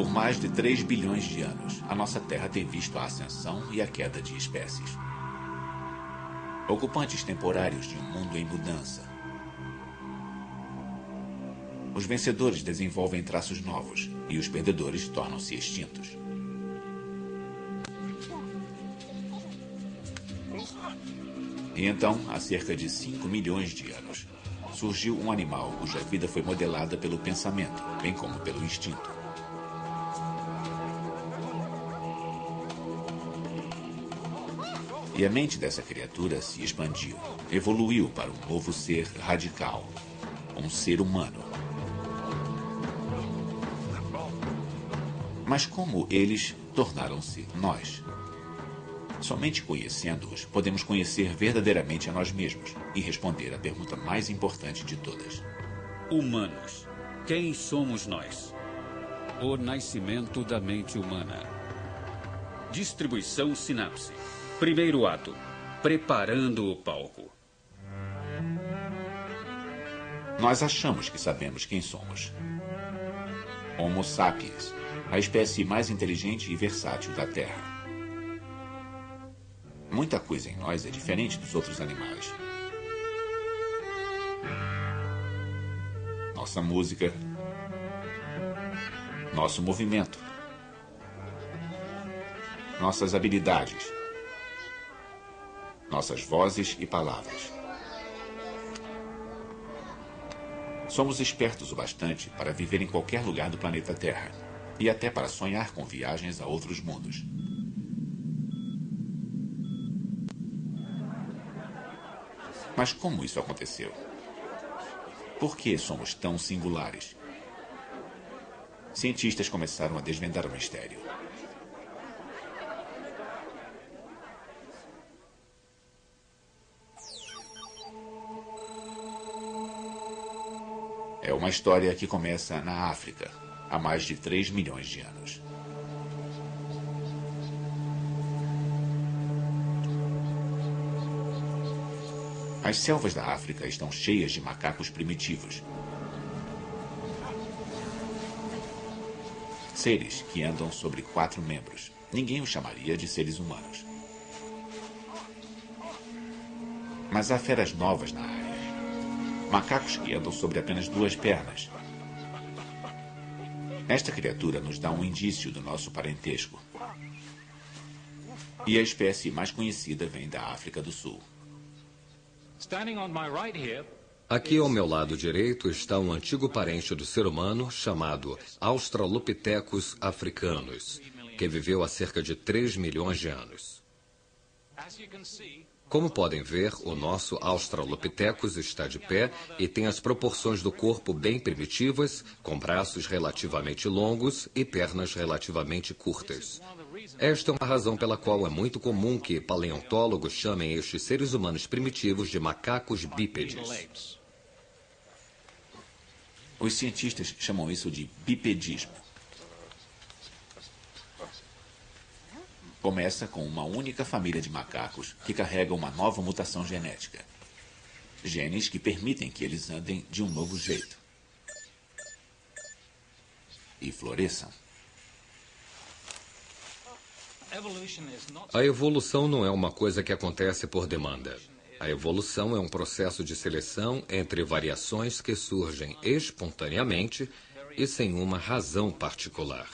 Por mais de 3 bilhões de anos, a nossa Terra tem visto a ascensão e a queda de espécies. Ocupantes temporários de um mundo em mudança. Os vencedores desenvolvem traços novos e os perdedores tornam-se extintos. E então, há cerca de 5 milhões de anos, surgiu um animal cuja vida foi modelada pelo pensamento, bem como pelo instinto. E a mente dessa criatura se expandiu, evoluiu para um novo ser radical, um ser humano. Mas como eles tornaram-se nós? Somente conhecendo-os, podemos conhecer verdadeiramente a nós mesmos e responder à pergunta mais importante de todas. Humanos. Quem somos nós? O nascimento da mente humana. Distribuição sinapse. Primeiro ato. Preparando o palco. Nós achamos que sabemos quem somos. Homo sapiens, a espécie mais inteligente e versátil da Terra. Muita coisa em nós é diferente dos outros animais. Nossa música, nosso movimento, nossas habilidades, nossas vozes e palavras. Somos espertos o bastante para viver em qualquer lugar do planeta Terra e até para sonhar com viagens a outros mundos. Mas como isso aconteceu? Por que somos tão singulares? Cientistas começaram a desvendar o mistério. É uma história que começa na África, há mais de 3 milhões de anos. As selvas da África estão cheias de macacos primitivos. Seres que andam sobre 4 membros. Ninguém os chamaria de seres humanos. Mas há feras novas na área. Macacos que andam sobre apenas 2 pernas. Esta criatura nos dá um indício do nosso parentesco. E a espécie mais conhecida vem da África do Sul. Aqui ao meu lado direito está um antigo parente do ser humano chamado Australopithecus africanus, que viveu há cerca de 3 milhões de anos. Como podem ver, o nosso Australopithecus está de pé e tem as proporções do corpo bem primitivas, com braços relativamente longos e pernas relativamente curtas. Esta é uma razão pela qual é muito comum que paleontólogos chamem estes seres humanos primitivos de macacos bípedes. Os cientistas chamam isso de bipedismo. Começa com uma única família de macacos que carrega uma nova mutação genética. Genes que permitem que eles andem de um novo jeito. E floresçam. A evolução não é uma coisa que acontece por demanda. A evolução é um processo de seleção entre variações que surgem espontaneamente e sem uma razão particular.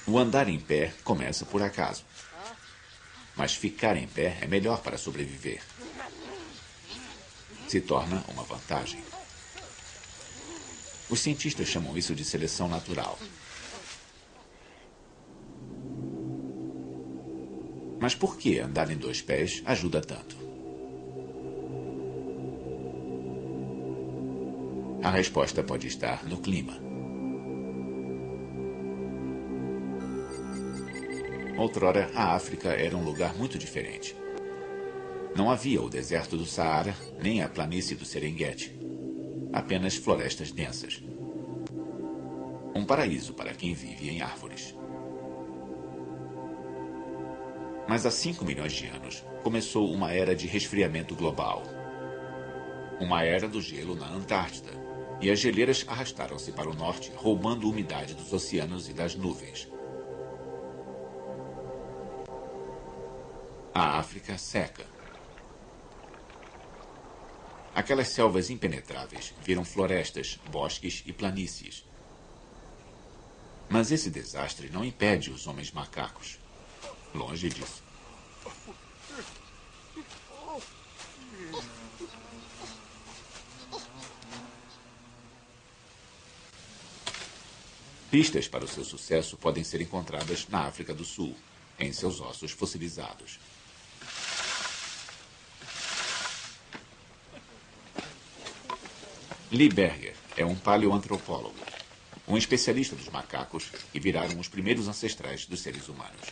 O andar em pé começa por acaso. Mas ficar em pé é melhor para sobreviver. Se torna uma vantagem. Os cientistas chamam isso de seleção natural. Mas por que andar em 2 pés ajuda tanto? A resposta pode estar no clima. Outrora, a África era um lugar muito diferente. Não havia o deserto do Saara, nem a planície do Serengeti. Apenas florestas densas. Um paraíso para quem vive em árvores. Mas há 5 milhões de anos começou uma era de resfriamento global. Uma era do gelo na Antártida. E as geleiras arrastaram-se para o norte, roubando umidade dos oceanos e das nuvens. A África seca. Aquelas selvas impenetráveis viram florestas, bosques e planícies. Mas esse desastre não impede os homens macacos. Longe disso. Pistas para o seu sucesso podem ser encontradas na África do Sul, em seus ossos fossilizados. Lee Berger é um paleoantropólogo, um especialista dos macacos que viraram os primeiros ancestrais dos seres humanos.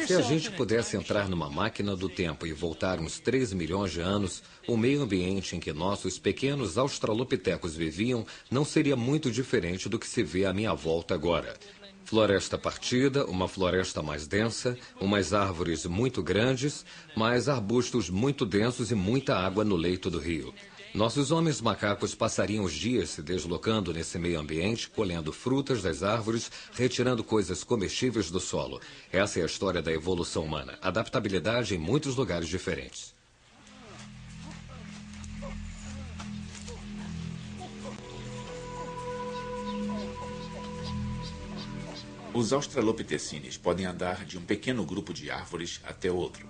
Se a gente pudesse entrar numa máquina do tempo e voltar uns 3 milhões de anos, o meio ambiente em que nossos pequenos australopitecos viviam não seria muito diferente do que se vê à minha volta agora. Floresta partida, uma floresta mais densa, umas árvores muito grandes, mais arbustos muito densos e muita água no leito do rio. Nossos homens macacos passariam os dias se deslocando nesse meio ambiente, colhendo frutas das árvores, retirando coisas comestíveis do solo. Essa é a história da evolução humana. Adaptabilidade em muitos lugares diferentes. Os australopitecines podem andar de um pequeno grupo de árvores até outro.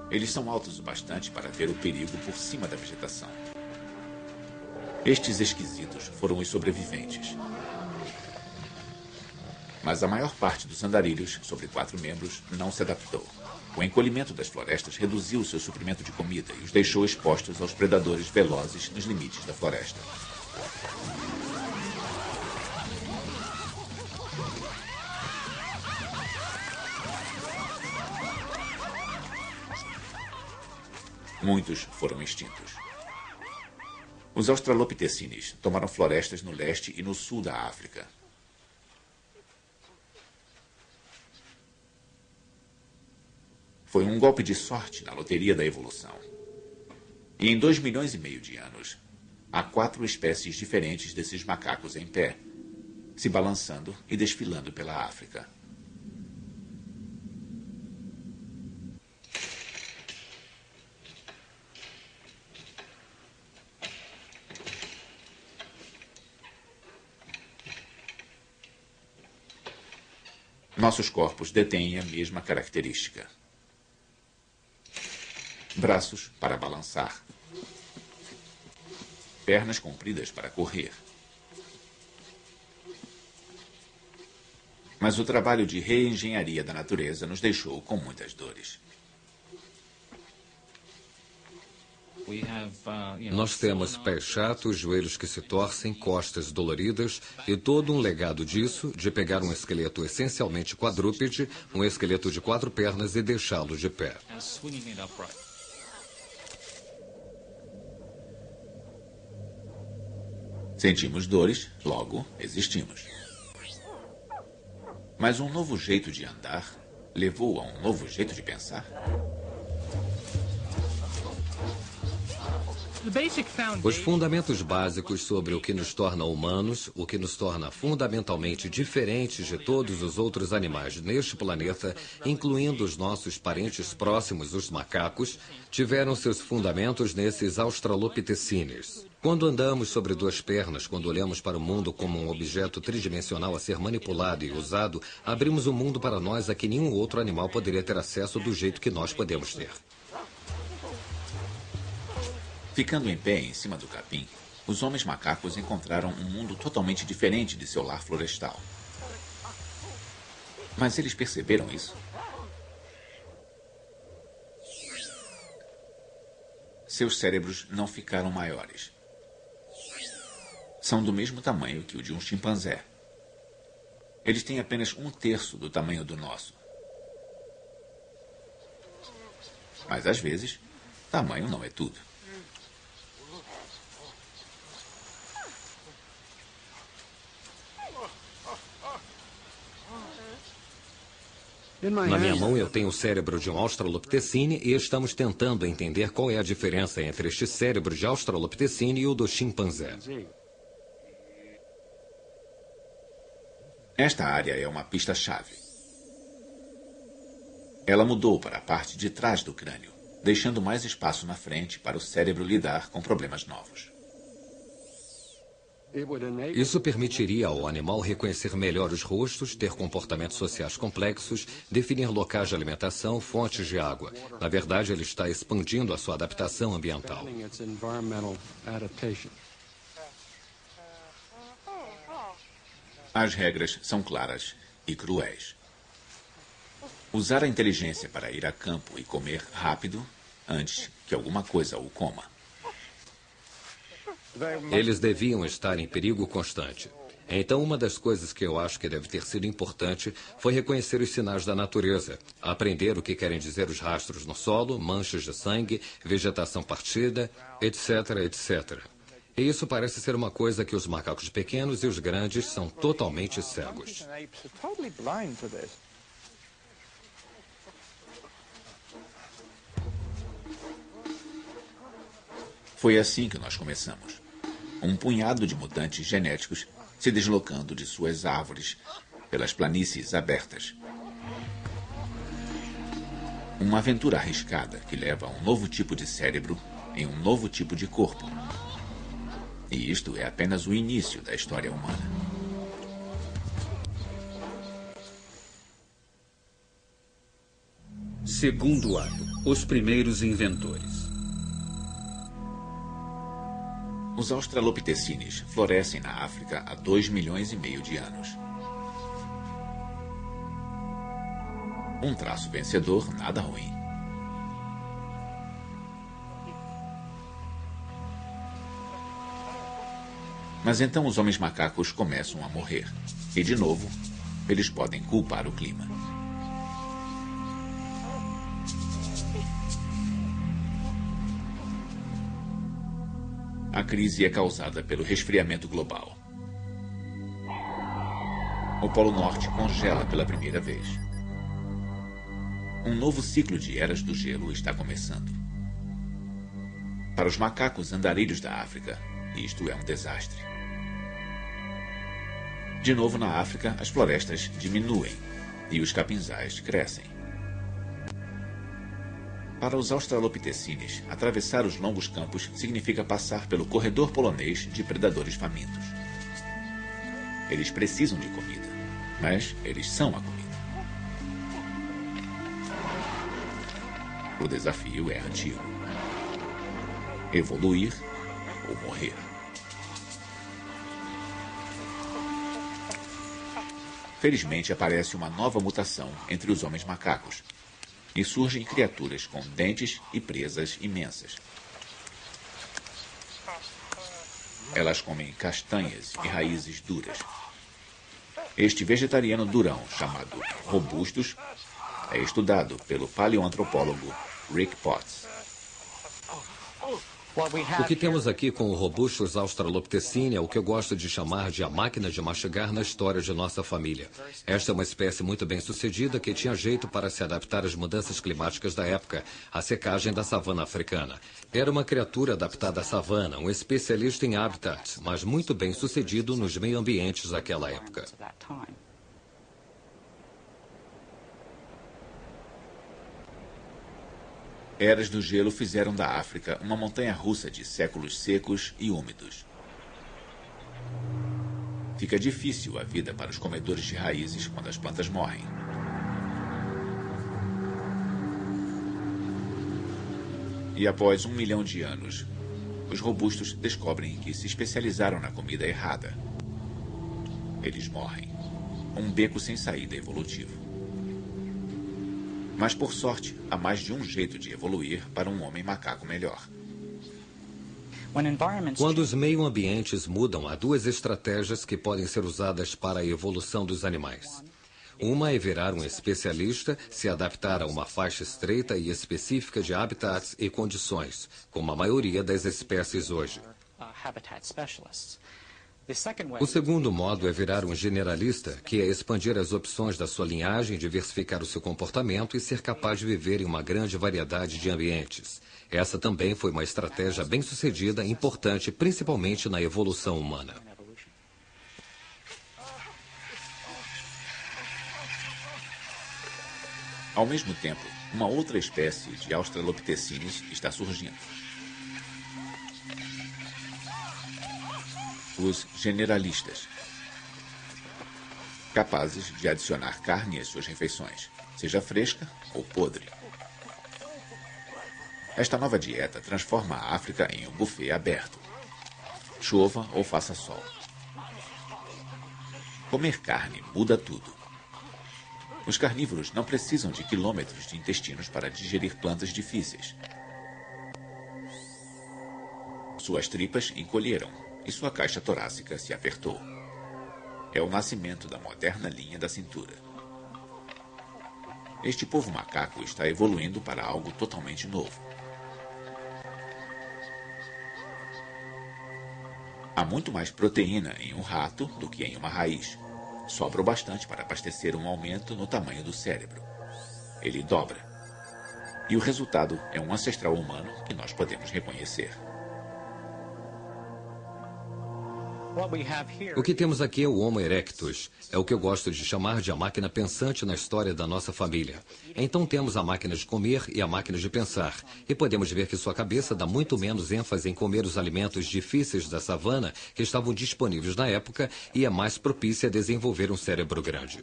Eles são altos o bastante para ver o perigo por cima da vegetação. Estes esquisitos foram os sobreviventes. Mas a maior parte dos andarilhos, sobre 4 membros, não se adaptou. O encolhimento das florestas reduziu seu suprimento de comida e os deixou expostos aos predadores velozes nos limites da floresta. Muitos foram extintos. Os australopitecines tomaram florestas no leste e no sul da África. Foi um golpe de sorte na loteria da evolução. E em 2,5 milhões de anos, há 4 espécies diferentes desses macacos em pé, se balançando e desfilando pela África. Nossos corpos detêm a mesma característica. Braços para balançar. Pernas compridas para correr. Mas o trabalho de reengenharia da natureza nos deixou com muitas dores. Nós temos pés chatos, joelhos que se torcem, costas doloridas e todo um legado disso, de pegar um esqueleto essencialmente quadrúpede, um esqueleto de 4 pernas e deixá-lo de pé. Sentimos dores, logo existimos. Mas um novo jeito de andar levou a um novo jeito de pensar? Os fundamentos básicos sobre o que nos torna humanos, o que nos torna fundamentalmente diferentes de todos os outros animais neste planeta, incluindo os nossos parentes próximos, os macacos, tiveram seus fundamentos nesses australopitecines. Quando andamos sobre 2 pernas, quando olhamos para o mundo como um objeto tridimensional a ser manipulado e usado, abrimos um mundo para nós a que nenhum outro animal poderia ter acesso do jeito que nós podemos ter. Ficando em pé em cima do capim, os homens macacos encontraram um mundo totalmente diferente de seu lar florestal. Mas eles perceberam isso? Seus cérebros não ficaram maiores. São do mesmo tamanho que o de um chimpanzé. Eles têm apenas 1/3 do tamanho do nosso. Mas, às vezes, Tamanho não é tudo. Na minha mão eu tenho o cérebro de um Australopithecine e estamos tentando entender qual é a diferença entre este cérebro de Australopithecine e o do chimpanzé. Esta área é uma pista-chave. Ela mudou para a parte de trás do crânio, deixando mais espaço na frente para o cérebro lidar com problemas novos. Isso permitiria ao animal reconhecer melhor os rostos, ter comportamentos sociais complexos, definir locais de alimentação, fontes de água. Na verdade, ele está expandindo a sua adaptação ambiental. As regras são claras e cruéis. Usar a inteligência para ir a campo e comer rápido antes que alguma coisa o coma. Eles deviam estar em perigo constante. Então, uma das coisas que eu acho que deve ter sido importante foi reconhecer os sinais da natureza, aprender o que querem dizer os rastros no solo, manchas de sangue, vegetação partida, etc, etc. E isso parece ser uma coisa que os macacos pequenos e os grandes são totalmente cegos. Foi assim que nós começamos. Um punhado de mutantes genéticos se deslocando de suas árvores pelas planícies abertas. Uma aventura arriscada que leva a um novo tipo de cérebro em um novo tipo de corpo. E isto é apenas o início da história humana. Segundo ato, os primeiros inventores. Os australopithecines florescem na África há 2,5 milhões de anos. Um traço vencedor, nada ruim. Mas então os homens macacos começam a morrer. E, de novo, eles podem culpar o clima. A crise é causada pelo resfriamento global. O Polo Norte congela pela primeira vez. Um novo ciclo de eras do gelo está começando. Para os macacos andarilhos da África, isto é um desastre. De novo na África, as florestas diminuem e os capinzais crescem. Para os australopithecines, atravessar os longos campos significa passar pelo corredor polonês de predadores famintos. Eles precisam de comida, mas eles são a comida. O desafio é antigo. Evoluir ou morrer. Felizmente aparece uma nova mutação entre os homens macacos. E surgem criaturas com dentes e presas imensas. Elas comem castanhas e raízes duras. Este vegetariano durão, chamado robustus, é estudado pelo paleoantropólogo Rick Potts. O que temos aqui com o Robustus australopithecine é o que eu gosto de chamar de a máquina de mastigar na história de nossa família. Esta é uma espécie muito bem sucedida que tinha jeito para se adaptar às mudanças climáticas da época, a secagem da savana africana. Era uma criatura adaptada à savana, um especialista em habitats, mas muito bem sucedido nos meio-ambientes daquela época. Eras do gelo fizeram da África uma montanha-russa de séculos secos e úmidos. Fica difícil a vida para os comedores de raízes quando as plantas morrem. E após 1 milhão de anos, os robustos descobrem que se especializaram na comida errada. Eles morrem. Um beco sem saída evolutivo. Mas, por sorte, há mais de um jeito de evoluir para um homem macaco melhor. Quando os meio-ambientes mudam, há duas estratégias que podem ser usadas para a evolução dos animais. Uma é virar um especialista, se adaptar a uma faixa estreita e específica de habitats e condições, como a maioria das espécies hoje. O segundo modo é virar um generalista, que é expandir as opções da sua linhagem, diversificar o seu comportamento e ser capaz de viver em uma grande variedade de ambientes. Essa também foi uma estratégia bem-sucedida e importante, principalmente na evolução humana. Ao mesmo tempo, uma outra espécie de Australopithecines está surgindo. Os generalistas, capazes de adicionar carne às suas refeições, seja fresca ou podre. Esta nova dieta transforma a África em um buffet aberto, chova ou faça sol. Comer carne muda tudo. Os carnívoros não precisam de quilômetros de intestinos para digerir plantas difíceis. Suas tripas encolheram e sua caixa torácica se apertou. É o nascimento da moderna linha da cintura. Este povo macaco está evoluindo para algo totalmente novo. Há muito mais proteína em um rato do que em uma raiz. Sobra o bastante para abastecer um aumento no tamanho do cérebro. Ele dobra. E o resultado é um ancestral humano que nós podemos reconhecer. O que temos aqui é o Homo erectus. É o que eu gosto de chamar de a máquina pensante na história da nossa família. Então temos a máquina de comer e a máquina de pensar. E podemos ver que sua cabeça dá muito menos ênfase em comer os alimentos difíceis da savana que estavam disponíveis na época e é mais propícia a desenvolver um cérebro grande.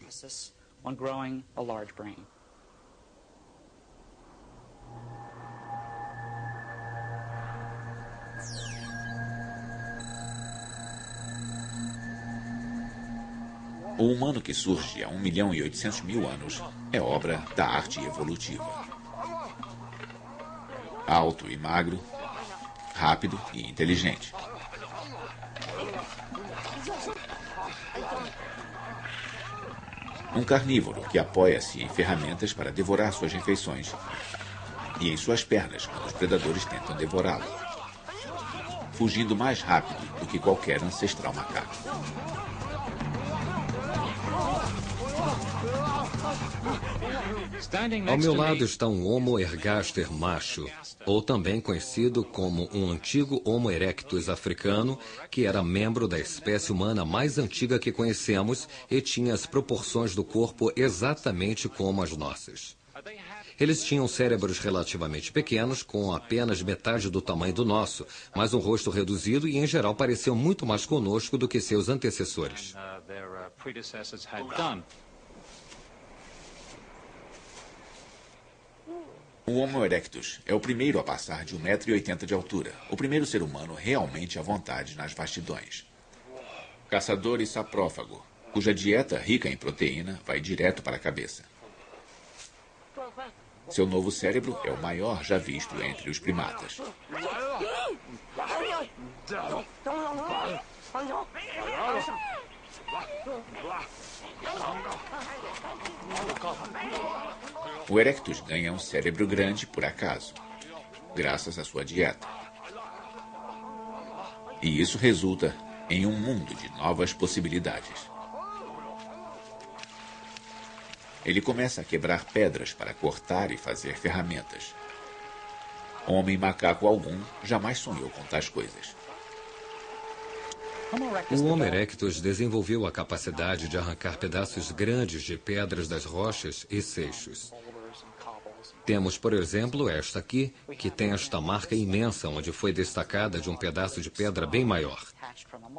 O humano que surge há 1.800.000 anos é obra da arte evolutiva. Alto e magro, rápido e inteligente. Um carnívoro que apoia-se em ferramentas para devorar suas refeições e em suas pernas quando os predadores tentam devorá-lo, fugindo mais rápido do que qualquer ancestral macaco. Ao meu lado está um Homo ergaster macho, ou também conhecido como um antigo Homo erectus africano, que era membro da espécie humana mais antiga que conhecemos e tinha as proporções do corpo exatamente como as nossas. Eles tinham cérebros relativamente pequenos, com apenas metade do tamanho do nosso, mas um rosto reduzido e, em geral, pareciam muito mais conosco do que seus antecessores. O Homo erectus é o primeiro a passar de 1,80 m de altura, o primeiro ser humano realmente à vontade nas vastidões. Caçador e saprófago, cuja dieta rica em proteína vai direto para a cabeça. Seu novo cérebro é o maior já visto entre os primatas. O Erectus ganha um cérebro grande por acaso, graças à sua dieta. E isso resulta em um mundo de novas possibilidades. Ele começa a quebrar pedras para cortar e fazer ferramentas. Homem macaco algum jamais sonhou com tais coisas. O Homo erectus desenvolveu a capacidade de arrancar pedaços grandes de pedras das rochas e seixos. Temos, por exemplo, esta aqui, que tem esta marca imensa onde foi destacada de um pedaço de pedra bem maior.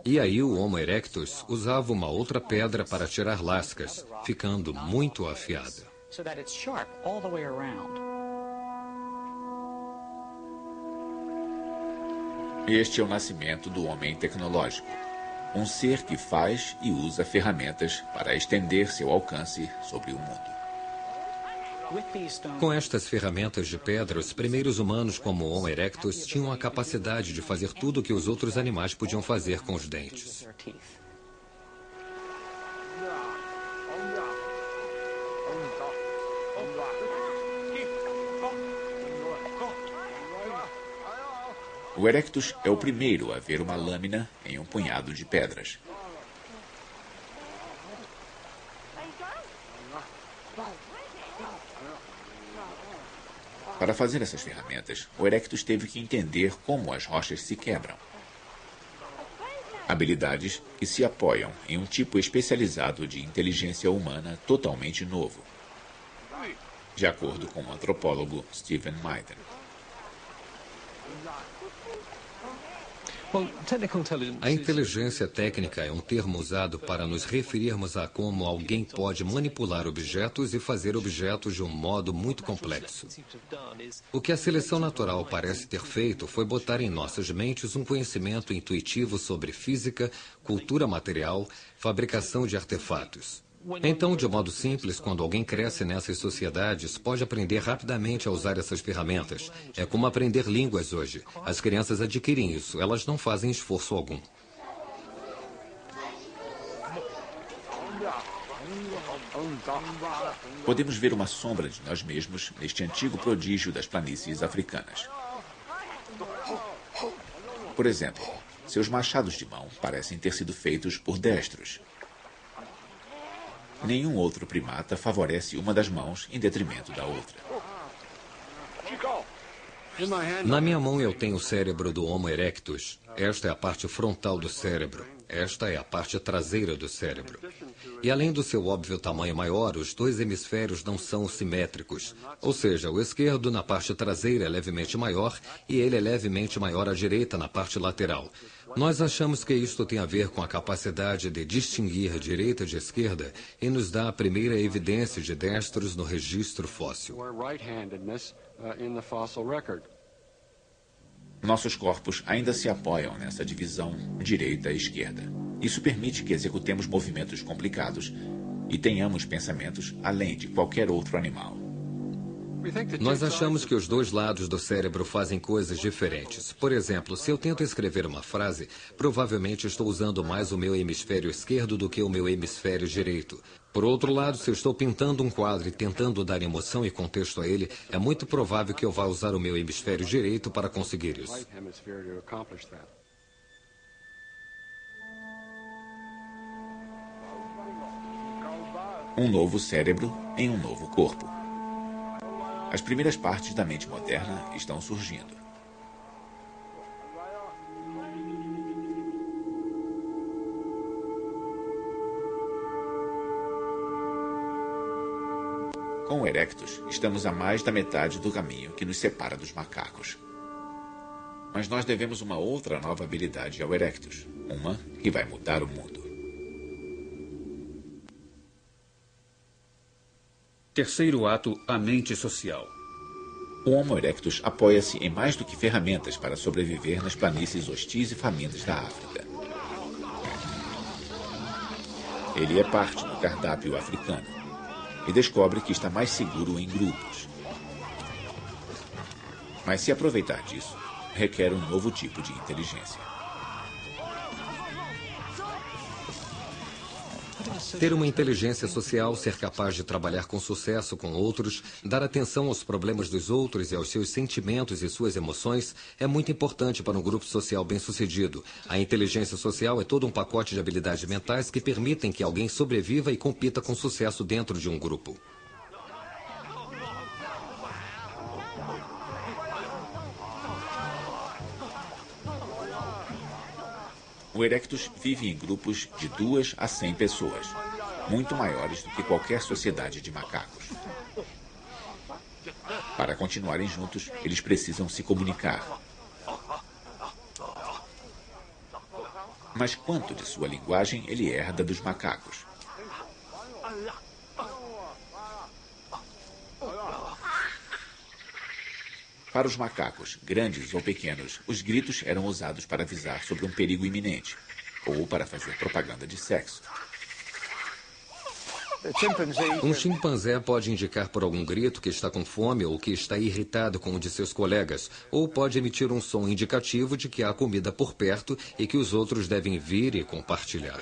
E aí o Homo erectus usava uma outra pedra para tirar lascas, ficando muito afiada. Este é o nascimento do homem tecnológico. Um ser que faz e usa ferramentas para estender seu alcance sobre o mundo. Com estas ferramentas de pedra, os primeiros humanos como o Homo erectus tinham a capacidade de fazer tudo o que os outros animais podiam fazer com os dentes. O Erectus é o primeiro a ver uma lâmina em um punhado de pedras. Para fazer essas ferramentas, o Erectus teve que entender como as rochas se quebram. Habilidades que se apoiam em um tipo especializado de inteligência humana totalmente novo, de acordo com o antropólogo Stephen Maiden. A inteligência técnica é um termo usado para nos referirmos a como alguém pode manipular objetos e fazer objetos de um modo muito complexo. O que a seleção natural parece ter feito foi botar em nossas mentes um conhecimento intuitivo sobre física, cultura material, fabricação de artefatos. Então, de modo simples, quando alguém cresce nessas sociedades, pode aprender rapidamente a usar essas ferramentas. É como aprender línguas hoje. As crianças adquirem isso, elas não fazem esforço algum. Podemos ver uma sombra de nós mesmos neste antigo prodígio das planícies africanas. Por exemplo, seus machados de mão parecem ter sido feitos por destros. Nenhum outro primata favorece uma das mãos em detrimento da outra. Na minha mão eu tenho o cérebro do Homo erectus. Esta é a parte frontal do cérebro. Esta é a parte traseira do cérebro. E além do seu óbvio tamanho maior, os dois hemisférios não são simétricos. Ou seja, o esquerdo na parte traseira é levemente maior e ele é levemente maior à direita na parte lateral. Nós achamos que isto tem a ver com a capacidade de distinguir direita de esquerda e nos dá a primeira evidência de destros no registro fóssil. Nossos corpos ainda se apoiam nessa divisão direita e esquerda. Isso permite que executemos movimentos complicados e tenhamos pensamentos além de qualquer outro animal. Nós achamos que os dois lados do cérebro fazem coisas diferentes. Por exemplo, se eu tento escrever uma frase, provavelmente estou usando mais o meu hemisfério esquerdo do que o meu hemisfério direito. Por outro lado, se eu estou pintando um quadro e tentando dar emoção e contexto a ele, é muito provável que eu vá usar o meu hemisfério direito para conseguir isso. Um novo cérebro em um novo corpo. As primeiras partes da mente moderna estão surgindo. Com o Erectus, estamos a mais da metade do caminho que nos separa dos macacos. Mas nós devemos uma outra nova habilidade ao Erectus, uma que vai mudar o mundo. Terceiro ato, a mente social. O Homo erectus apoia-se em mais do que ferramentas para sobreviver nas planícies hostis e famintas da África. Ele é parte do cardápio africano e descobre que está mais seguro em grupos. Mas se aproveitar disso, requer um novo tipo de inteligência. Ter uma inteligência social, ser capaz de trabalhar com sucesso com outros, dar atenção aos problemas dos outros e aos seus sentimentos e suas emoções é muito importante para um grupo social bem-sucedido. A inteligência social é todo um pacote de habilidades mentais que permitem que alguém sobreviva e compita com sucesso dentro de um grupo. O Erectus vive em grupos de 2 a 100 pessoas, muito maiores do que qualquer sociedade de macacos. Para continuarem juntos, eles precisam se comunicar. Mas quanto de sua linguagem ele herda dos macacos? Para os macacos, grandes ou pequenos, os gritos eram usados para avisar sobre um perigo iminente ou para fazer propaganda de sexo. Um chimpanzé pode indicar por algum grito que está com fome ou que está irritado com um de seus colegas, ou pode emitir um som indicativo de que há comida por perto e que os outros devem vir e compartilhar.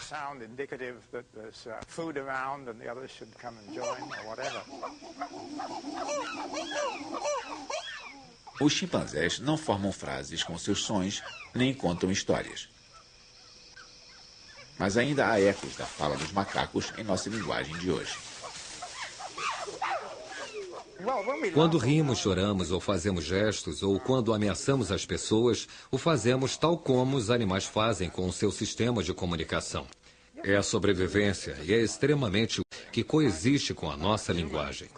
Os chimpanzés não formam frases com seus sons, nem contam histórias. Mas ainda há ecos da fala dos macacos em nossa linguagem de hoje. Quando rimos, choramos ou fazemos gestos, ou quando ameaçamos as pessoas, o fazemos tal como os animais fazem com o seu sistema de comunicação. É a sobrevivência e é extremamente que coexiste com a nossa linguagem.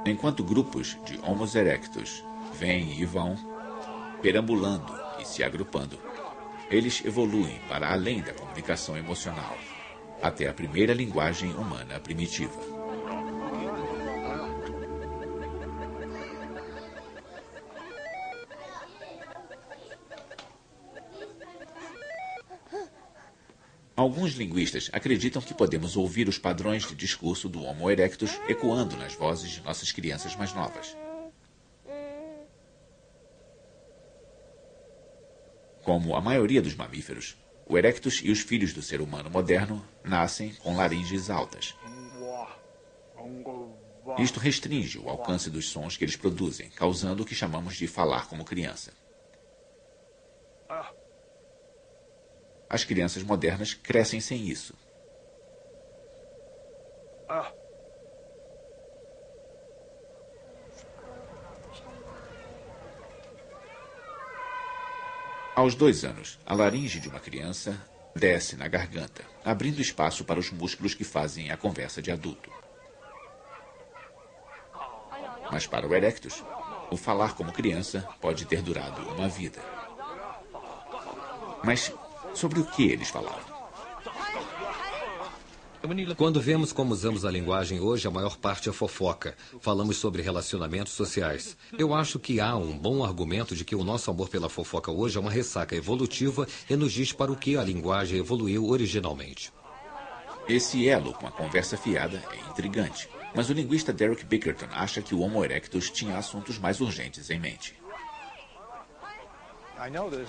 Enquanto grupos de Homo erectus vêm e vão, perambulando e se agrupando, eles evoluem para além da comunicação emocional, até a primeira linguagem humana primitiva. Alguns linguistas acreditam que podemos ouvir os padrões de discurso do Homo erectus ecoando nas vozes de nossas crianças mais novas. Como a maioria dos mamíferos, o erectus e os filhos do ser humano moderno nascem com laringes altas. Isto restringe o alcance dos sons que eles produzem, causando o que chamamos de falar como criança. As crianças modernas crescem sem isso. Aos 2 anos, a laringe de uma criança desce na garganta, abrindo espaço para os músculos que fazem a conversa de adulto. Mas para o erectus, o falar como criança pode ter durado uma vida. Mas sobre o que eles falavam? Quando vemos como usamos a linguagem hoje, a maior parte é fofoca. Falamos sobre relacionamentos sociais. Eu acho que há um bom argumento de que o nosso amor pela fofoca hoje é uma ressaca evolutiva e nos diz para o que a linguagem evoluiu originalmente. Esse elo com a conversa fiada é intrigante, mas o linguista Derek Bickerton acha que o Homo erectus tinha assuntos mais urgentes em mente.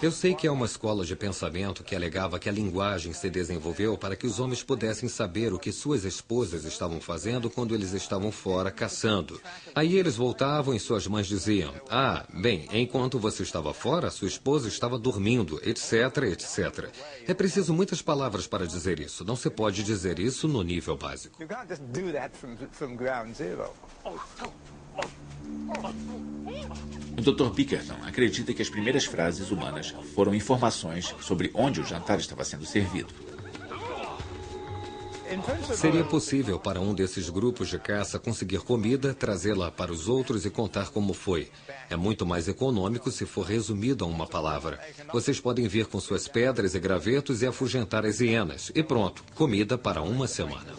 Eu sei que é uma escola de pensamento que alegava que a linguagem se desenvolveu para que os homens pudessem saber o que suas esposas estavam fazendo quando eles estavam fora caçando. Aí eles voltavam e suas mães diziam: "Ah, bem, enquanto você estava fora, sua esposa estava dormindo, etc, etc." É preciso muitas palavras para dizer isso. Não se pode dizer isso no nível básico. O Dr. Bickerton acredita que as primeiras frases humanas foram informações sobre onde o jantar estava sendo servido. Seria possível para um desses grupos de caça conseguir comida, trazê-la para os outros e contar como foi. É muito mais econômico se for resumido a uma palavra. Vocês podem vir com suas pedras e gravetos e afugentar as hienas. E pronto, comida para uma semana.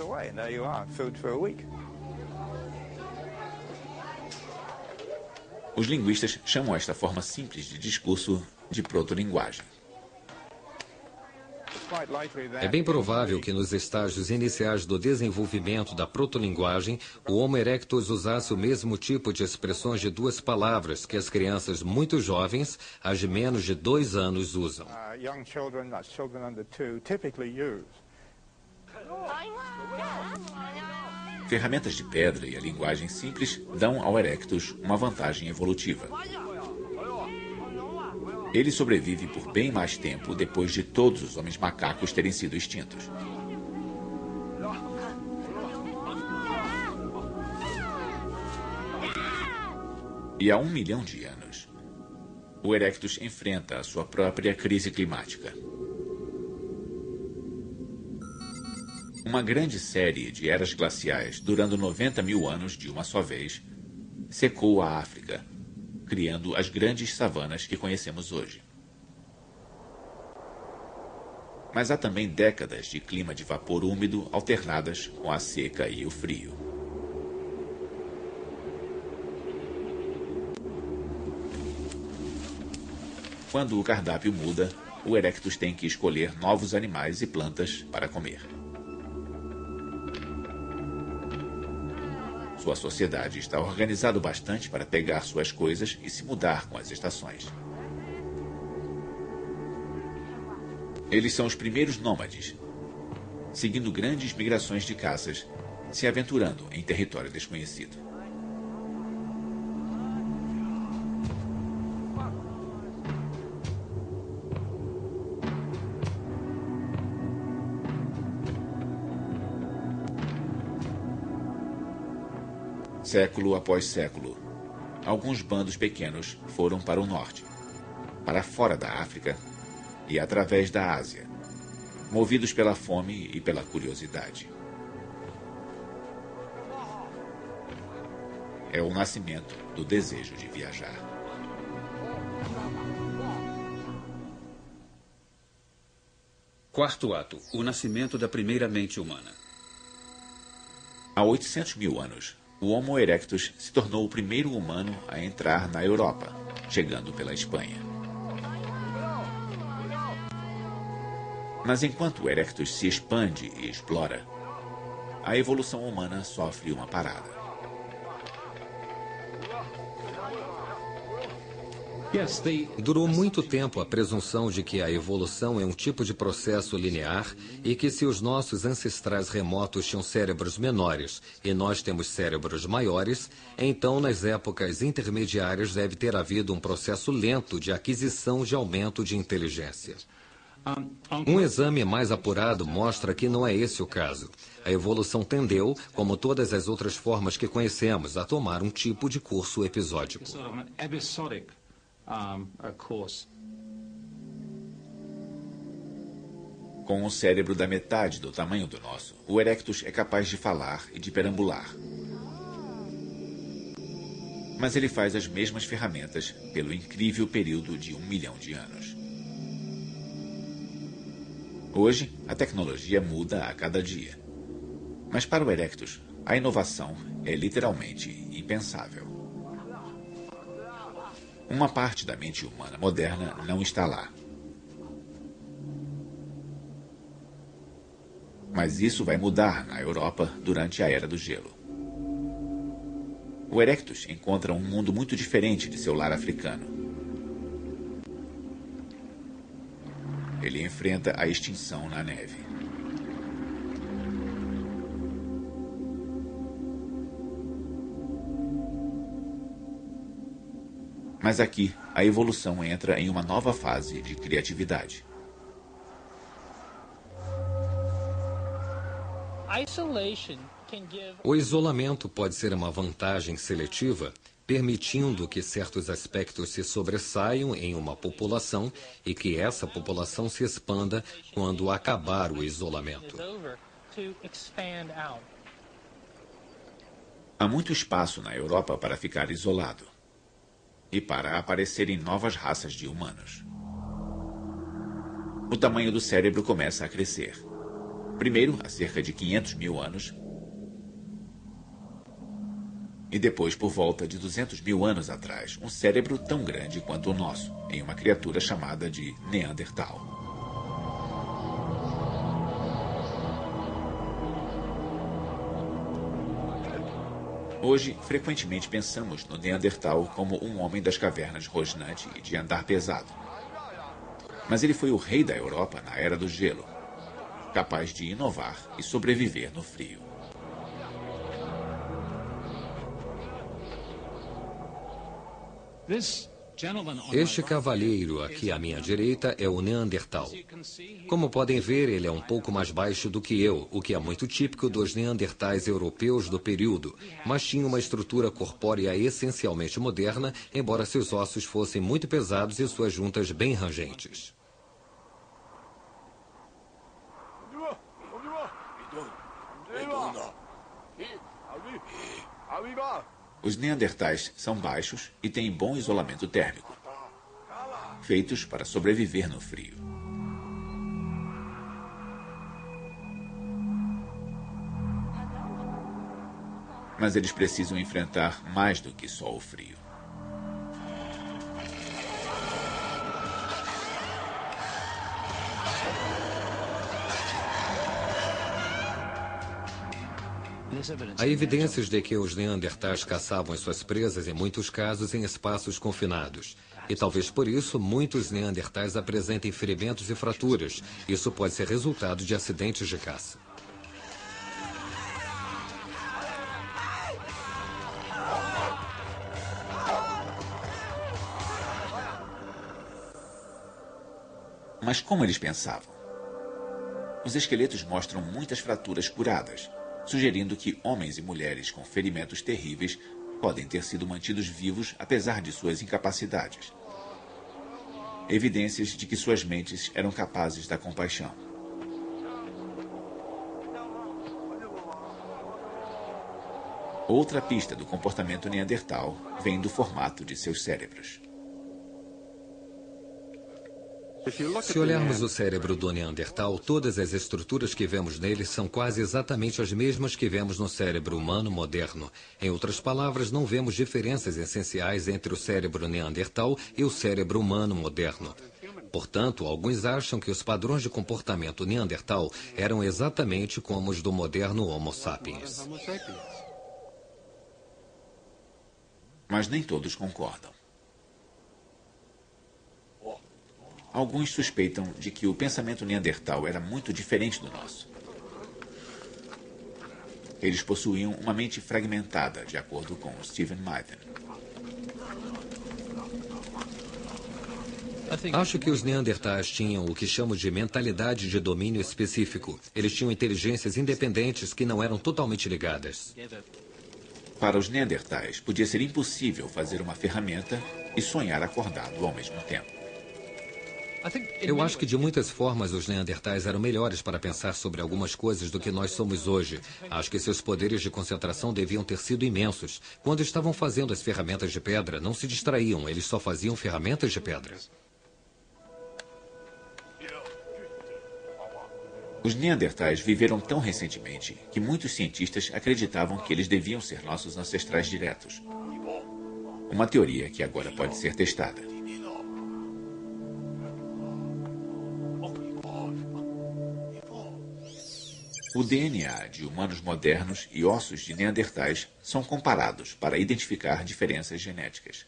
Os linguistas chamam esta forma simples de discurso de protolinguagem. É bem provável que nos estágios iniciais do desenvolvimento da protolinguagem, o Homo erectus usasse o mesmo tipo de expressões de 2 palavras que as crianças muito jovens, as de menos de 2 anos, usam. Ferramentas de pedra e a linguagem simples dão ao erectus uma vantagem evolutiva. Ele sobrevive por bem mais tempo depois de todos os homens macacos terem sido extintos. E há 1 milhão de anos, o erectus enfrenta a sua própria crise climática. Uma grande série de eras glaciais, durando 90 mil anos de uma só vez, secou a África, criando as grandes savanas que conhecemos hoje. Mas há também décadas de clima de vapor úmido alternadas com a seca e o frio. Quando o cardápio muda, o erectus tem que escolher novos animais e plantas para comer. Sua sociedade está organizada bastante para pegar suas coisas e se mudar com as estações. Eles são os primeiros nômades, seguindo grandes migrações de caças, se aventurando em território desconhecido. Século após século, alguns bandos pequenos foram para o norte, para fora da África e através da Ásia, movidos pela fome e pela curiosidade. É o nascimento do desejo de viajar. Quarto ato, o nascimento da primeira mente humana. Há 800 mil anos, o Homo erectus se tornou o primeiro humano a entrar na Europa, chegando pela Espanha. Mas enquanto o erectus se expande e explora, a evolução humana sofre uma parada. Durou muito tempo a presunção de que a evolução é um tipo de processo linear e que se os nossos ancestrais remotos tinham cérebros menores e nós temos cérebros maiores, então nas épocas intermediárias deve ter havido um processo lento de aquisição de aumento de inteligência. Um exame mais apurado mostra que não é esse o caso. A evolução tendeu, como todas as outras formas que conhecemos, a tomar um tipo de curso episódico. Com um cérebro da metade do tamanho do nosso, o erectus é capaz de falar e de perambular. Mas ele faz as mesmas ferramentas pelo incrível período de 1 milhão de anos. Hoje, a tecnologia muda a cada dia. Mas para o erectus, a inovação é literalmente impensável. Uma parte da mente humana moderna não está lá. Mas isso vai mudar na Europa durante a Era do Gelo. O erectus encontra um mundo muito diferente de seu lar africano. Ele enfrenta a extinção na neve. Mas aqui, a evolução entra em uma nova fase de criatividade. O isolamento pode ser uma vantagem seletiva, permitindo que certos aspectos se sobressaiam em uma população e que essa população se expanda quando acabar o isolamento. Há muito espaço na Europa para ficar isolado e para aparecerem novas raças de humanos. O tamanho do cérebro começa a crescer. Primeiro, há cerca de 500 mil anos, e depois, por volta de 200 mil anos atrás, um cérebro tão grande quanto o nosso, em uma criatura chamada de Neandertal. Hoje, frequentemente pensamos no Neandertal como um homem das cavernas rosnante e de andar pesado. Mas ele foi o rei da Europa na Era do Gelo, capaz de inovar e sobreviver no frio. Este cavalheiro aqui à minha direita é o Neandertal. Como podem ver, ele é um pouco mais baixo do que eu, o que é muito típico dos neandertais europeus do período, mas tinha uma estrutura corpórea essencialmente moderna, embora seus ossos fossem muito pesados e suas juntas bem rangentes. Os neandertais são baixos e têm bom isolamento térmico, feitos para sobreviver no frio. Mas eles precisam enfrentar mais do que só o frio. Há evidências de que os neandertais caçavam as suas presas, em muitos casos, em espaços confinados. E talvez por isso muitos neandertais apresentem ferimentos e fraturas. Isso pode ser resultado de acidentes de caça. Mas como eles pensavam? Os esqueletos mostram muitas fraturas curadas, sugerindo que homens e mulheres com ferimentos terríveis podem ter sido mantidos vivos apesar de suas incapacidades. Evidências de que suas mentes eram capazes da compaixão. Outra pista do comportamento neandertal vem do formato de seus cérebros. Se olharmos o cérebro do Neandertal, todas as estruturas que vemos nele são quase exatamente as mesmas que vemos no cérebro humano moderno. Em outras palavras, não vemos diferenças essenciais entre o cérebro Neandertal e o cérebro humano moderno. Portanto, alguns acham que os padrões de comportamento Neandertal eram exatamente como os do moderno Homo sapiens. Mas nem todos concordam. Alguns suspeitam de que o pensamento neandertal era muito diferente do nosso. Eles possuíam uma mente fragmentada, de acordo com Stephen Mythen. Acho que os neandertais tinham o que chamo de mentalidade de domínio específico. Eles tinham inteligências independentes que não eram totalmente ligadas. Para os neandertais, podia ser impossível fazer uma ferramenta e sonhar acordado ao mesmo tempo. Eu acho que de muitas formas os neandertais eram melhores para pensar sobre algumas coisas do que nós somos hoje. Acho que seus poderes de concentração deviam ter sido imensos. Quando estavam fazendo as ferramentas de pedra, não se distraíam, eles só faziam ferramentas de pedra. Os neandertais viveram tão recentemente que muitos cientistas acreditavam que eles deviam ser nossos ancestrais diretos. Uma teoria que agora pode ser testada. O DNA de humanos modernos e ossos de neandertais são comparados para identificar diferenças genéticas.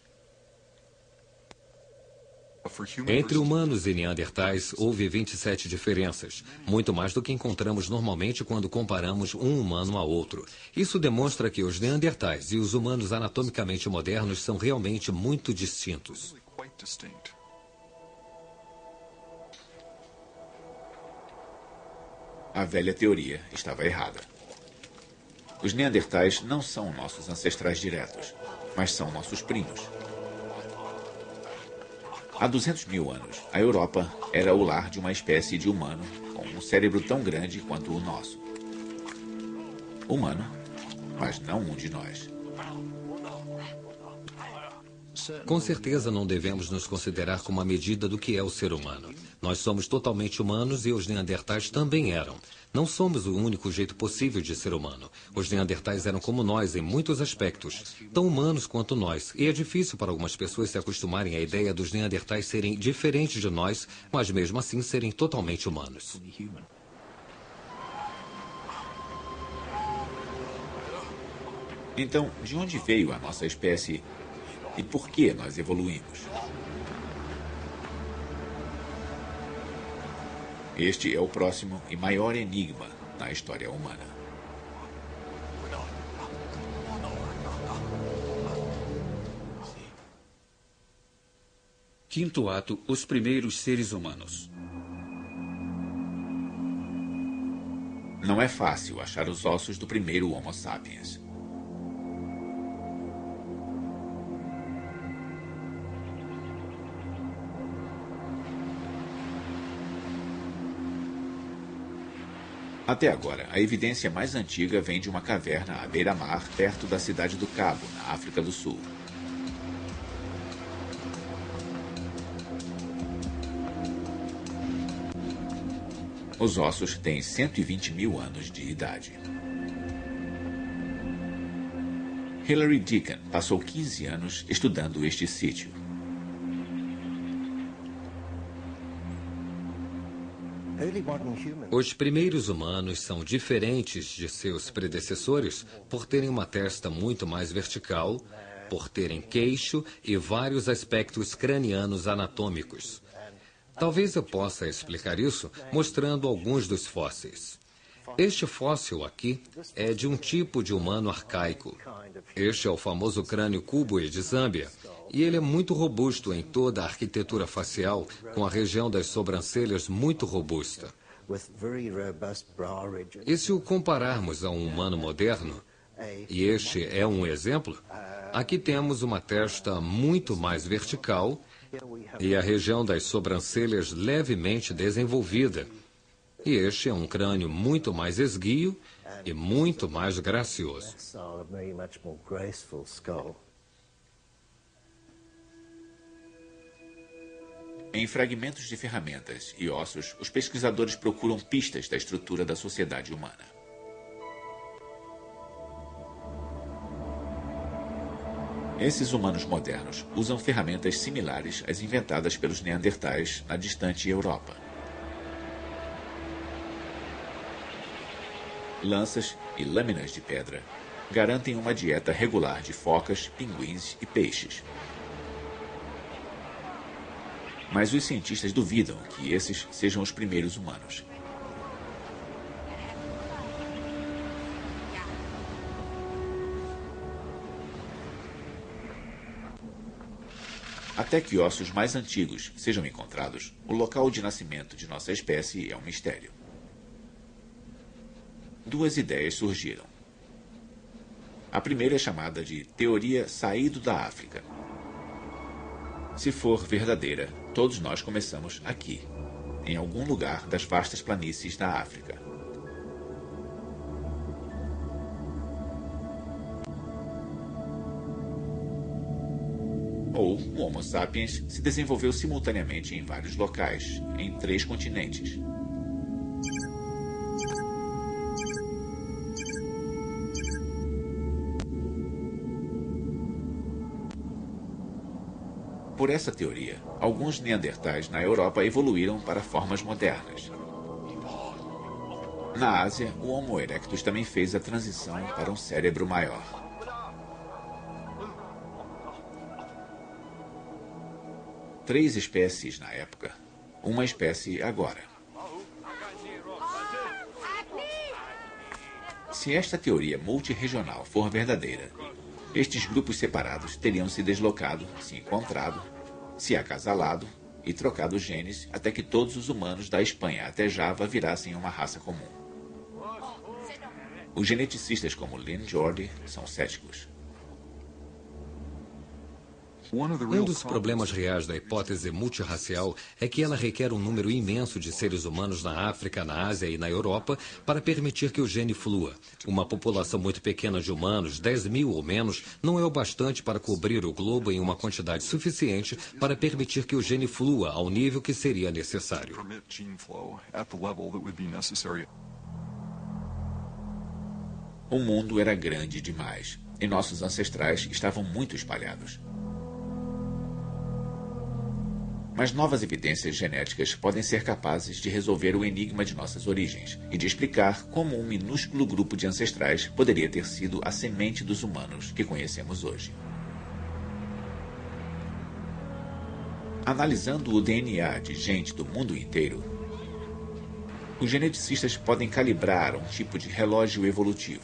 Entre humanos e neandertais, houve 27 diferenças, muito mais do que encontramos normalmente quando comparamos um humano a outro. Isso demonstra que os neandertais e os humanos anatomicamente modernos são realmente muito distintos. A velha teoria estava errada. Os neandertais não são nossos ancestrais diretos, mas são nossos primos. Há 200 mil anos, a Europa era o lar de uma espécie de humano com um cérebro tão grande quanto o nosso. Humano, mas não um de nós. Com certeza não devemos nos considerar como a medida do que é o ser humano. Nós somos totalmente humanos e os neandertais também eram. Não somos o único jeito possível de ser humano. Os neandertais eram como nós em muitos aspectos, tão humanos quanto nós. E é difícil para algumas pessoas se acostumarem à ideia dos neandertais serem diferentes de nós, mas mesmo assim serem totalmente humanos. Então, de onde veio a nossa espécie e por que nós evoluímos? Este é o próximo e maior enigma na história humana. Quinto ato, os primeiros seres humanos. Não é fácil achar os ossos do primeiro Homo sapiens. Até agora, a evidência mais antiga vem de uma caverna à beira-mar, perto da cidade do Cabo, na África do Sul. Os ossos têm 120 mil anos de idade. Hilary Deacon passou 15 anos estudando este sítio. Os primeiros humanos são diferentes de seus predecessores por terem uma testa muito mais vertical, por terem queixo e vários aspectos cranianos anatômicos. Talvez eu possa explicar isso mostrando alguns dos fósseis. Este fóssil aqui é de um tipo de humano arcaico. Este é o famoso crânio Kubwe de Zâmbia, e ele é muito robusto em toda a arquitetura facial, com a região das sobrancelhas muito robusta. E se o compararmos a um humano moderno, e este é um exemplo, aqui temos uma testa muito mais vertical e a região das sobrancelhas levemente desenvolvida. E este é um crânio muito mais esguio e muito mais gracioso. Em fragmentos de ferramentas e ossos, os pesquisadores procuram pistas da estrutura da sociedade humana. Esses humanos modernos usam ferramentas similares às inventadas pelos neandertais na distante Europa. Lanças e lâminas de pedra garantem uma dieta regular de focas, pinguins e peixes. Mas os cientistas duvidam que esses sejam os primeiros humanos. Até que ossos mais antigos sejam encontrados, o local de nascimento de nossa espécie é um mistério. Duas ideias surgiram. A primeira é chamada de teoria saído da África. Se for verdadeira, todos nós começamos aqui, em algum lugar das vastas planícies da África. Ou o Homo sapiens se desenvolveu simultaneamente em vários locais, em 3 continentes. Por essa teoria, alguns neandertais na Europa evoluíram para formas modernas. Na Ásia, o Homo erectus também fez a transição para um cérebro maior. Três espécies na época, uma espécie agora. Se esta teoria multirregional for verdadeira, estes grupos separados teriam se deslocado, se encontrado, se acasalado e trocado genes até que todos os humanos da Espanha até Java virassem uma raça comum. Os geneticistas como Lynn Jordi são céticos. Um dos problemas reais da hipótese multirracial é que ela requer um número imenso de seres humanos na África, na Ásia e na Europa para permitir que o gene flua. Uma população muito pequena de humanos, 10 mil ou menos, não é o bastante para cobrir o globo em uma quantidade suficiente para permitir que o gene flua ao nível que seria necessário. O mundo era grande demais e nossos ancestrais estavam muito espalhados. Mas novas evidências genéticas podem ser capazes de resolver o enigma de nossas origens e de explicar como um minúsculo grupo de ancestrais poderia ter sido a semente dos humanos que conhecemos hoje. Analisando o DNA de gente do mundo inteiro, os geneticistas podem calibrar um tipo de relógio evolutivo.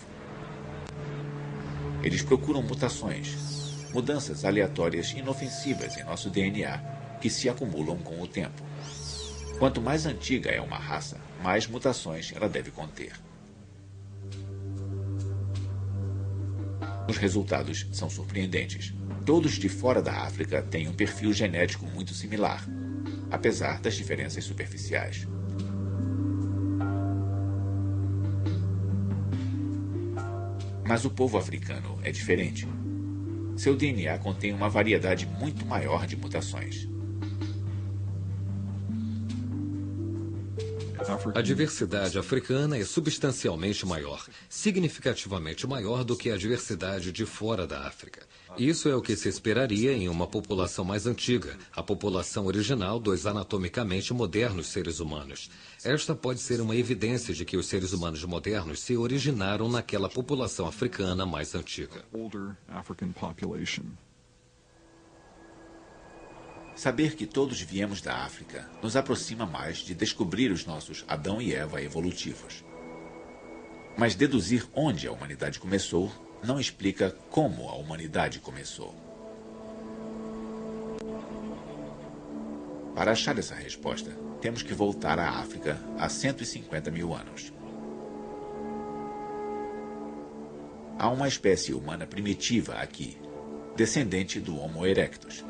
Eles procuram mutações, mudanças aleatórias inofensivas em nosso DNA, que se acumulam com o tempo. Quanto mais antiga é uma raça, mais mutações ela deve conter. Os resultados são surpreendentes. Todos de fora da África têm um perfil genético muito similar, apesar das diferenças superficiais. Mas o povo africano é diferente. Seu DNA contém uma variedade muito maior de mutações. A diversidade africana é substancialmente maior, significativamente maior do que a diversidade de fora da África. Isso é o que se esperaria em uma população mais antiga, a população original dos anatomicamente modernos seres humanos. Esta pode ser uma evidência de que os seres humanos modernos se originaram naquela população africana mais antiga. Saber que todos viemos da África nos aproxima mais de descobrir os nossos Adão e Eva evolutivos. Mas deduzir onde a humanidade começou não explica como a humanidade começou. Para achar essa resposta, temos que voltar à África há 150 mil anos. Há uma espécie humana primitiva aqui, descendente do Homo erectus.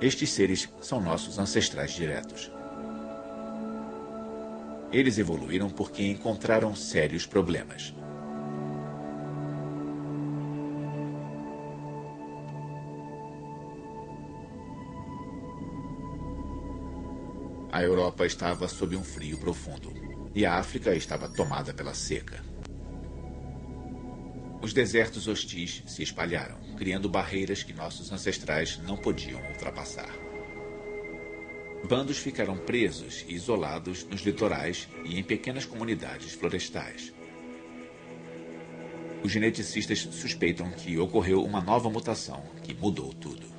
Estes seres são nossos ancestrais diretos. Eles evoluíram porque encontraram sérios problemas. A Europa estava sob um frio profundo e a África estava tomada pela seca. Os desertos hostis se espalharam, criando barreiras que nossos ancestrais não podiam ultrapassar. Bandos ficaram presos e isolados nos litorais e em pequenas comunidades florestais. Os geneticistas suspeitam que ocorreu uma nova mutação que mudou tudo.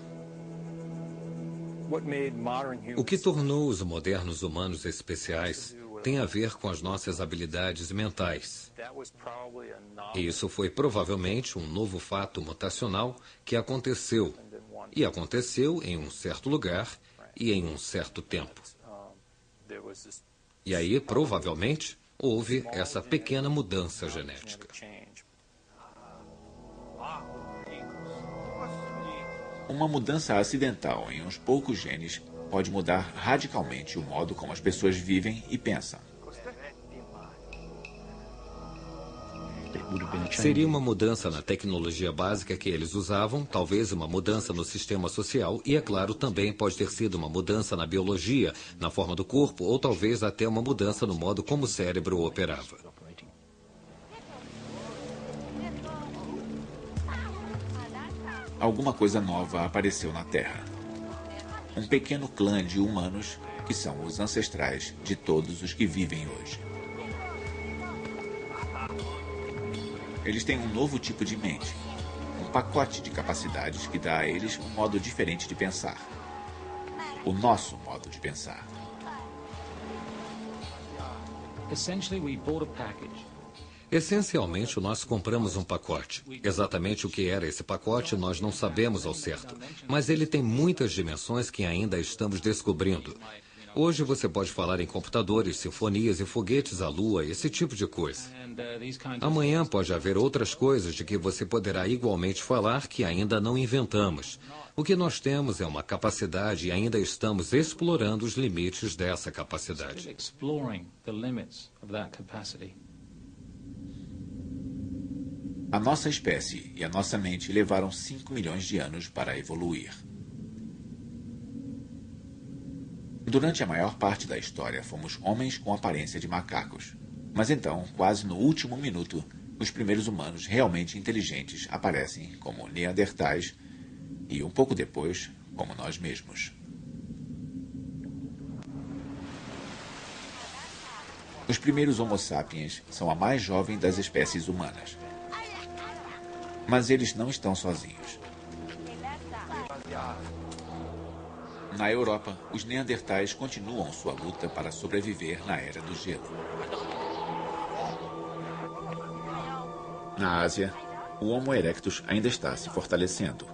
O que tornou os modernos humanos especiais tem a ver com as nossas habilidades mentais. E isso foi provavelmente um novo fato mutacional que aconteceu. E aconteceu em um certo lugar e em um certo tempo. E aí, provavelmente, houve essa pequena mudança genética. Uma mudança acidental em uns poucos genes pode mudar radicalmente o modo como as pessoas vivem e pensam. Seria uma mudança na tecnologia básica que eles usavam, talvez uma mudança no sistema social e, é claro, também pode ter sido uma mudança na biologia, na forma do corpo, ou talvez até uma mudança no modo como o cérebro operava. Alguma coisa nova apareceu na Terra. Um pequeno clã de humanos que são os ancestrais de todos os que vivem hoje. Eles têm um novo tipo de mente, um pacote de capacidades que dá a eles um modo diferente de pensar. O nosso modo de pensar. Essencialmente, nós compramos um pacote. Exatamente o que era esse pacote nós não sabemos ao certo, mas ele tem muitas dimensões que ainda estamos descobrindo. Hoje você pode falar em computadores, sinfonias e foguetes à lua, esse tipo de coisa. Amanhã pode haver outras coisas de que você poderá igualmente falar que ainda não inventamos. O que nós temos é uma capacidade e ainda estamos explorando os limites dessa capacidade. A nossa espécie e a nossa mente levaram 5 milhões de anos para evoluir. Durante a maior parte da história, fomos homens com aparência de macacos. Mas então, quase no último minuto, os primeiros humanos realmente inteligentes aparecem como neandertais e, um pouco depois, como nós mesmos. Os primeiros Homo sapiens são a mais jovem das espécies humanas. Mas eles não estão sozinhos. Na Europa, os neandertais continuam sua luta para sobreviver na Era do Gelo. Na Ásia, o Homo erectus ainda está se fortalecendo.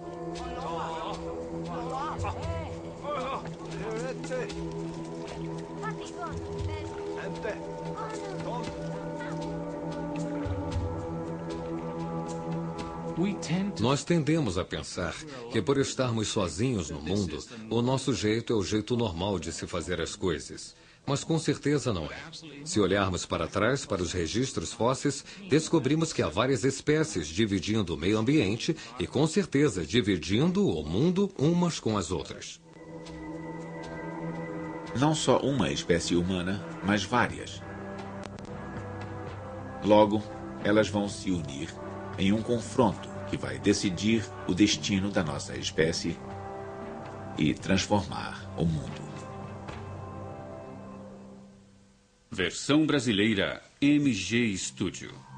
Nós tendemos a pensar que por estarmos sozinhos no mundo, o nosso jeito é o jeito normal de se fazer as coisas. Mas com certeza não é. Se olharmos para trás, para os registros fósseis, descobrimos que há várias espécies dividindo o meio ambiente e, com certeza, dividindo o mundo umas com as outras. Não só uma espécie humana, mas várias. Logo, elas vão se unir em um confronto que vai decidir o destino da nossa espécie e transformar o mundo. Versão brasileira MG Studio.